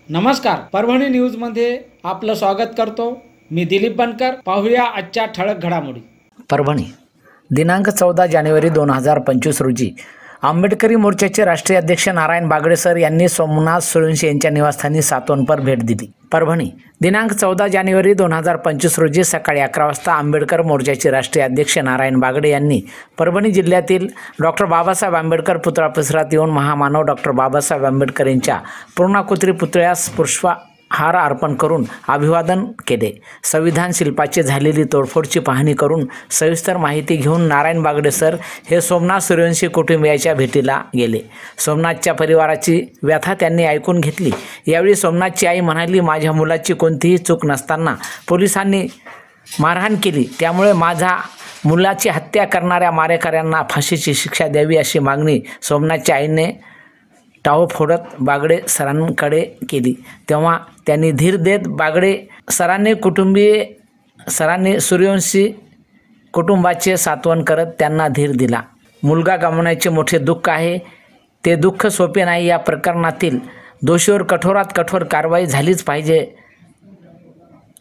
नमस्कार, परभणी न्यूज मध्ये आपलं स्वागत करतो। मी दिलीप बनकर। पाहूया आजच्या ठळक घडामोडी। परभणी दिनांक 14 जानेवारी 2025 रोजी आंबेडकरी मोर्चाचे राष्ट्रीय अध्यक्ष नारायण बागडे सर यांनी सोमनाथ सूर्यवंशी यांच्या निवासस्थानी सातवणपर भेट दिली। परभणी दिनांक 14 जानेवारी 2025 रोजी सकाळी 11 वाजता आंबेडकर मोर्चाचे राष्ट्रीय अध्यक्ष नारायण बागडे यांनी परभणी जिल्ह्यातील डॉक्टर बाबासाहेब आंबेडकर पुतळा परिसरात येऊन महामानव डॉक्टर बाबासाहेब आंबेडकर यांच्या पूर्णाकृती पुतळ्यास पुष्पहार अर्पण करून अभिवादन केले। संविधान शिल्पाची झालेली तोडफोडची पाहणी करून सविस्तर माहिती घेऊन नारायण बागडे सर हे सोमनाथ सूर्यवंशी कुटुंबियाच्या भेटीला गेले। सोमनाथच्या परिवाराची व्यथा त्यांनी ऐकून घेतली। यावेळी सोमनाथची आई म्हणाली, माझ्या मुलाची कोणतीही चूक नसताना पोलिसांनी मारहाण केली, त्यामुळे माझ्या मुलाची हत्या करणाऱ्या मारेकऱ्यांना फाशीची शिक्षा द्यावी अशी मागणी सोमनाथच्या आईने टाहो फोडत बागडे सरांकडे केली। तेव्हा त्यांनी धीर देत बागडे सरांनी सूर्यवंशी कुटुंबाचे सांत्वन करत त्यांना धीर दिला। मुलगा गमावण्याचे मोठे दुःख आहे, ते दुःख सोपे नाही। या प्रकरणातील दोषीवर कठोरात कठोर कारवाई झालीच पाहिजे।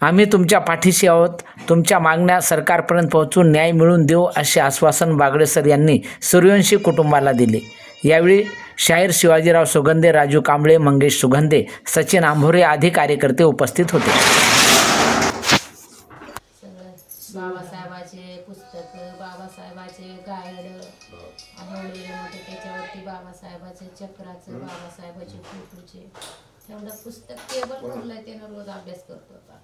आम्ही तुमच्या पाठीशी आहोत। तुमच्या मागण्या सरकारपर्यंत पोहोचून न्याय मिळवून देऊ असे आश्वासन बागडे सर यांनी सूर्यवंशी कुटुंबाला दिले। यावेळी शाहीर शिवाजीराव सुगंधे, राजू कांबळे, मंगेश सुगंधे, सचिन आंभोरे आदी कार्यकर्ते उपस्थित होते। बाबासाहेबाचे पुस्तक, बाबासाहेबाचे गाईड आणवलेले होते, त्याच्यावरती बाबासाहेबाचे चक्राचं, बाबासाहेबाचे फोटोचे तेवढं पुस्तक टेबल भरलंय, त्यानं रोज अभ्यास करत होता।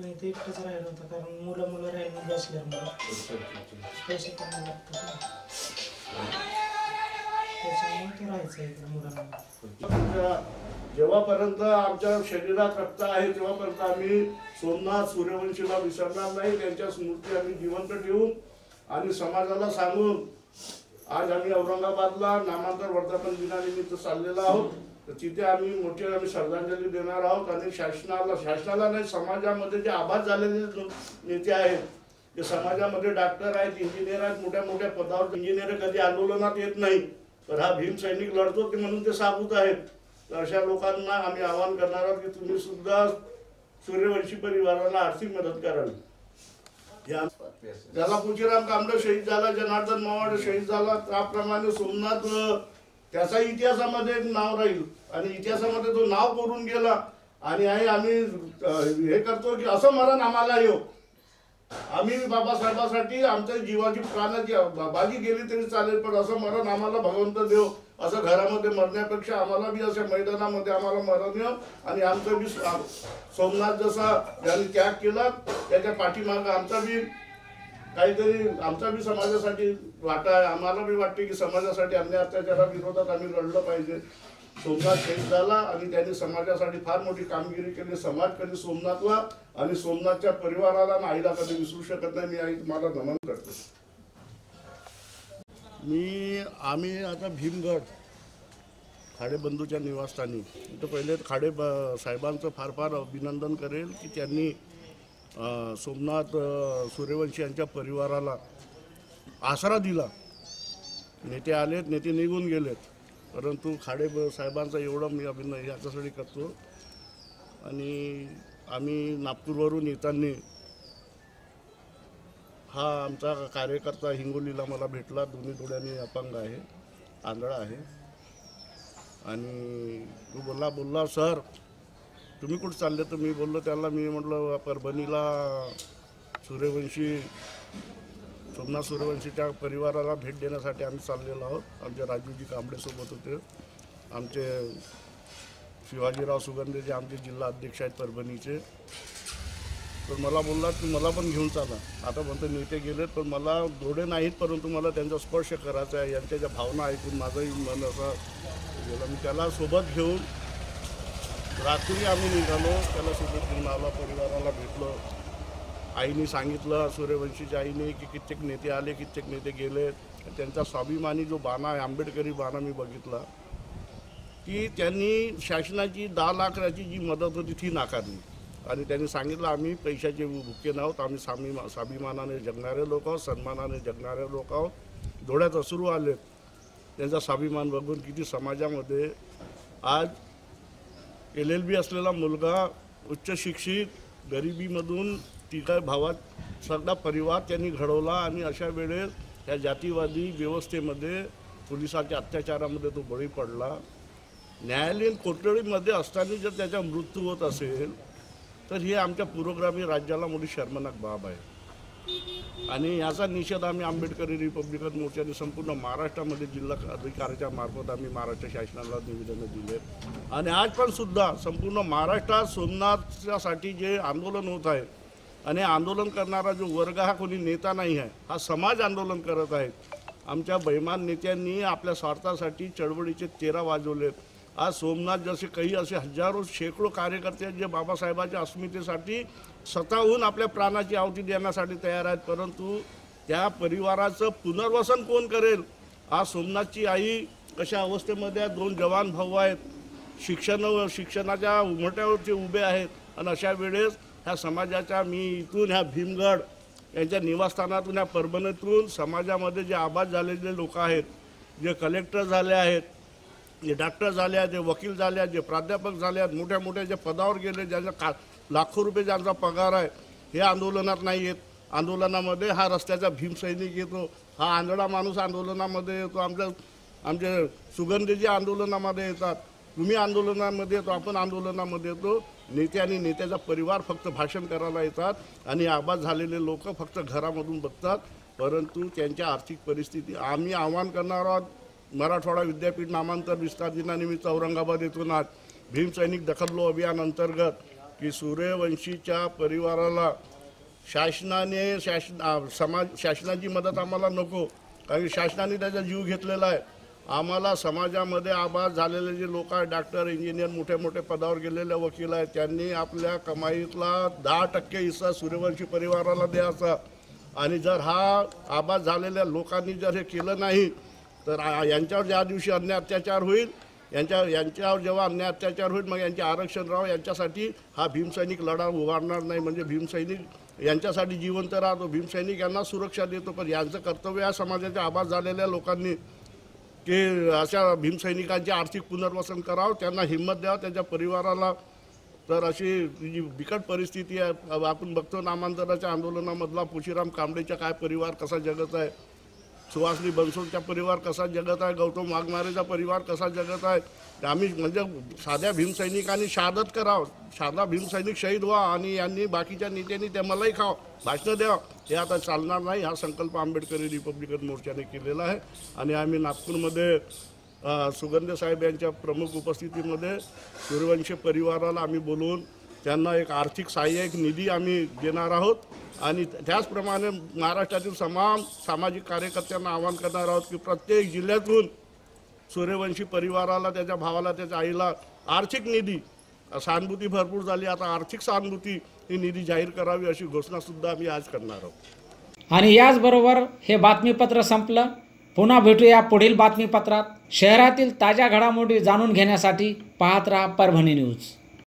ते एकटंच राहिलं होतं, कारण मुलं राहिलं असल्यामुळे पैसे कमी लागतात, त्याच्यामुळे तो राहायचं इकडे मुलांना। जेव्हापर्यंत आमच्या शरीरात रक्त आहे तेव्हापर्यंत आम्ही सोमनाथ सूर्यवंशीला विसरणार नाही। त्यांच्या स्मृती आम्ही जिवंत ठेवून आणि समाजाला सांगून आज आम्ही औरंगाबादला नामांतर वर्धापन दिनानिमित्त चाललेलो आहोत। तर तिथे आम्ही श्रद्धांजली देणार आहोत आणि शासनाला नाही, समाजामध्ये जे आबाद झालेले नेते आहेत, जे समाजामध्ये डॉक्टर आहेत, इंजिनियर आहेत, मोठ्या मोठ्या पदावर इंजिनियर कधी आंदोलनात येत नाही, तर हा भीम सैनिक लढतो की म्हणून ते साबूत आहेत। तर अशा लोकांना आम्ही आवाहन करणार आहोत की तुम्ही सुद्धा सूर्यवंशी परिवाराला आर्थिक मदत करावी। ज्याला पुचीराम कांबळे शहीद झाला, जनार्दन मावाडे शहीद झाला, त्याप्रमाणे सोमनाथ त्याचा इतिहासामध्ये एक नाव राहील आणि इतिहासामध्ये तो नाव करून गेला। आणि आम्ही हे करतो की असं मरण आम्हाला येऊ, आम्ही बाबासाहेबासाठी आमच्या जीवाची प्राणाची बाजी गेली तरी चालेल, पण असं मरण आम्हाला भगवंत देव। असं घरामध्ये मरण्यापेक्षा आम्हाला बी अशा मैदानामध्ये आम्हाला मरण येऊ आणि आमचं बी सोमनाथ जसा ज्यांनी त्याग केला त्याच्या पाठीमागं आमचा बी काहीतरी, आमचा बी समाजासाठी वाटा आहे। आम्हाला बी वाटते की समाजासाठी अन्याय अत्याचाराविरोधात आम्ही लढलं पाहिजे। सोमनाथ शहीद झाला आणि त्यांनी समाजासाठी फार मोठी कामगिरी केली। समाज कधी सोमनाथला आणि सोमनाथच्या परिवाराला आणि आईला कधी विसरू शकत नाही। मी आई तुम्हाला नमन करतो। आम्ही आता भीमगड खाडेबंधूच्या निवासस्थानी तर पहिले खाडे साहेबांचं फार फार अभिनंदन करेल की त्यांनी सोमनाथ सूर्यवंशी यांच्या परिवाराला आसरा दिला। नेते आलेत, नेते निघून गेलेत, परंतु खाडे साहेबांचा एवढं मी अभिनंदन याच्यासाठी करतो। आणि आम्ही नागपूरवरून येताना हा आमचा कार्यकर्ता हिंगोलीला मला भेटला, दोन्ही डोळ्यांनी अपंग आहे, आंधळा आहे, आणि तो बोलला सर तुम्ही कुठं चालले? तर मी बोललो त्याला, मी म्हटलं परभणीला सोमनाथ सूर्यवंशीच्या परिवाराला भेट देण्यासाठी आम्ही चाललेलो आहोत। आमचे राजूजी कांबळेसोबत होते, आमचे शिवाजीराव सुगंधे जे आमचे जिल्हा अध्यक्ष आहेत परभणीचे। तर मला बोलला की मला पण घेऊन चाला। आता म्हणतो नेते गेलेत, पण मला डोळे नाहीत, परंतु मला त्यांचा स्पर्श करायचा आहे। यांच्या ज्या भावना ऐकून माझंही मन असं गेलं। मी त्याला सोबत घेऊन रात्री आम्ही निघालो, त्याला सोबत घेऊन आला, परिवाराला भेटलो। आईने सांगितलं, सूर्यवंशीच्या आईने, की कित्येक नेते आले, कित्येक नेते गेले। त्यांचा स्वाभिमानी जो बाणा आहे, आंबेडकरी बाणा मी बघितला की त्यांनी शासनाची 10 लाखाची जी मदत होती ती नाकारली आणि त्यांनी सांगितलं आम्ही पैशाचे भुके नाहोत, आम्ही स्वाभिमानाने जगणारे लोक आहोत, सन्मानाने जगणारे लोक आहोत। डोळ्यात अश्रू आले त्यांचा स्वाभिमान बघून किती समाजामध्ये आज LLB असलेला मुलगा उच्च शिक्षित गरिबीमधून तिघा भावात सगळा परिवार त्यांनी घडवला आणि अशा वेळेस या जातीवादी व्यवस्थेमध्ये पोलिसांच्या अत्याचारामध्ये तो बळी पडला। न्यायालयीन कोठडीमध्ये असताना जर त्याचा मृत्यू होत असेल तर ही आमच्या पुरोगामी राज्याला मोठी शर्मनाक बाब आहे आणि याचा निषेध आम्ही आंबेडकरी रिपब्लिकन मोर्चाने संपूर्ण महाराष्ट्रामध्ये जिल्हा अधिकाऱ्याच्या मार्फत आम्ही महाराष्ट्र शासनाला निवेदन दिले आणि आज पण सुद्धा संपूर्ण महाराष्ट्रात सोमनाथसाठी जे आंदोलन होत आहे आणि आंदोलन करणारा जो वर्ग हा कोणी नेता नाही आहे, हा समाज आंदोलन करत आहे। आमच्या बैमान नेत्यांनी आपल्या स्वार्थासाठी चळवळीचे 13 वाजवलेत। आज सोमनाथ जसे काही असे हजारो शेकडो कार्यकर्ते जे बाबासाहेबांच्या अस्मितेसाठी स्वतःहून आपल्या प्राणाची आहुती देण्यासाठी तयार आहेत, परंतु त्या परिवाराचं पुनर्वसन कोण करेल? आज सोमनाथची आई कशा अवस्थेमध्ये 2 जवान भाऊ आहेत, शिक्षणाच्या उमट्यावरती उभे आहेत आणि अशा वेळेस ह्या समाजाच्या मी इथून ह्या भीमगड यांच्या निवासस्थानातून ह्या परभणीतून समाजामध्ये जे आबाद झालेले लोक आहेत, जे कलेक्टर झाले आहेत, जे डॉक्टर झाले आहेत, जे वकील झाले आहेत, जे प्राध्यापक झाले आहेत, मोठ्या मोठ्या जे पदावर गेले, ज्यांचा लाखो रुपये ज्यांचा पगार आहे, हे आंदोलनात नाही येत। आंदोलनामध्ये हा रस्त्याचा भीमसैनिक येतो, हा आंधळा माणूस आंदोलनामध्ये येतो, आमचे सुगंधीजी आंदोलनामध्ये येतात, तुम्ही आंदोलनामध्ये येतो, आपण आंदोलनामध्ये येतो। नेते आणि नेत्याचा परिवार फक्त भाषण करायला येतात आणि आबाद झालेले लोक फक्त घरामधून बघतात, परंतु त्यांच्या आर्थिक परिस्थिती आम्ही आव्हान करणार आहोत। मराठवाडा विद्यापीठ नामांतर विस्तार दिनानिमित्त औरंगाबाद येथून आज भीमसैनिक दखल अभियान अंतर्गत की सूर्यवंशीच्या परिवाराला शासनाची मदत आम्हाला नको, कारण शासनाने त्याचा जीव घेतलेला आहे। आम्हाला समाजामध्ये आबाद झालेले जे लोक आहेत, डॉक्टर, इंजिनियर, मोठे मोठे पदावर गेलेले वकील आहेत, त्यांनी आपल्या कमाईतला 10% हिस्सा सूर्यवंशी परिवाराला द्यायचा आणि जर हा आबाद झालेल्या लोकांनी जर हे केलं नाही तर यांच्यावर ज्या दिवशी अन्याय अत्याचार होईल, यांच्यावर जेव्हा अन्याय अत्याचार होईल मग यांचे आरक्षण राहावं, यांच्यासाठी हा भीमसैनिक लढा उभारणार नाही। म्हणजे भीमसैनिक यांच्यासाठी जिवंत राहतो, भीमसैनिक यांना सुरक्षा देतो, पण यांचं कर्तव्य आहे समाजाच्या आबाद झालेल्या लोकांनी की अशा भीमसैनिकांचे आर्थिक पुनर्वसन करावं, त्यांना हिंमत द्यावं, त्यांच्या परिवाराला। तर अशी जी बिकट परिस्थिती आहे, आपण बघतो नामांतराच्या आंदोलनामधला पुशीराम कांबळेचा काय परिवार कसा जगत आहे, सुहासनी बनसोडचा परिवार कसा जगत आहे, गौतम वाघमारेचा परिवार कसा जगत आहे। आम्ही म्हणजे साध्या भीमसैनिकांनी शहादत करावं, साधा भीमसैनिक शहीद व्हा आणि यांनी बाकीच्या नेत्यांनी त्या मलाही खावं, भाषणं द्यावं, हे आता चालणार नाही। हा संकल्प आंबेडकरी रिपब्लिकन मोर्चाने केलेला आहे आणि आम्ही नागपूरमध्ये सुगंध साहेब यांच्या प्रमुख उपस्थितीमध्ये सूर्यवंशी परिवाराला आम्ही बोलवून त्यांना एक आर्थिक सहाय्यक निधी आम्ही देणार आहोत आणि त्याचप्रमाणे महाराष्ट्रातील तमाम सामाजिक कार्यकर्त्यांना आवाहन करणार आहोत की प्रत्येक जिल्ह्यातून सूर्यवंशी परिवाराला, त्याच्या भावाला, त्याच्या आईला आर्थिक निधी, सहानुभूती भरपूर झाली, आता आर्थिक सहानुभूती ही निधी जाहीर करावी अशी घोषणासुद्धा आम्ही आज करणार आहोत। आणि याचबरोबर हे बातमीपत्र संपलं। पुन्हा भेटूया पुढील बातमीपत्रात। शहरातील ताज्या घडामोडी जाणून घेण्यासाठी पाहत राहा परभणी न्यूज।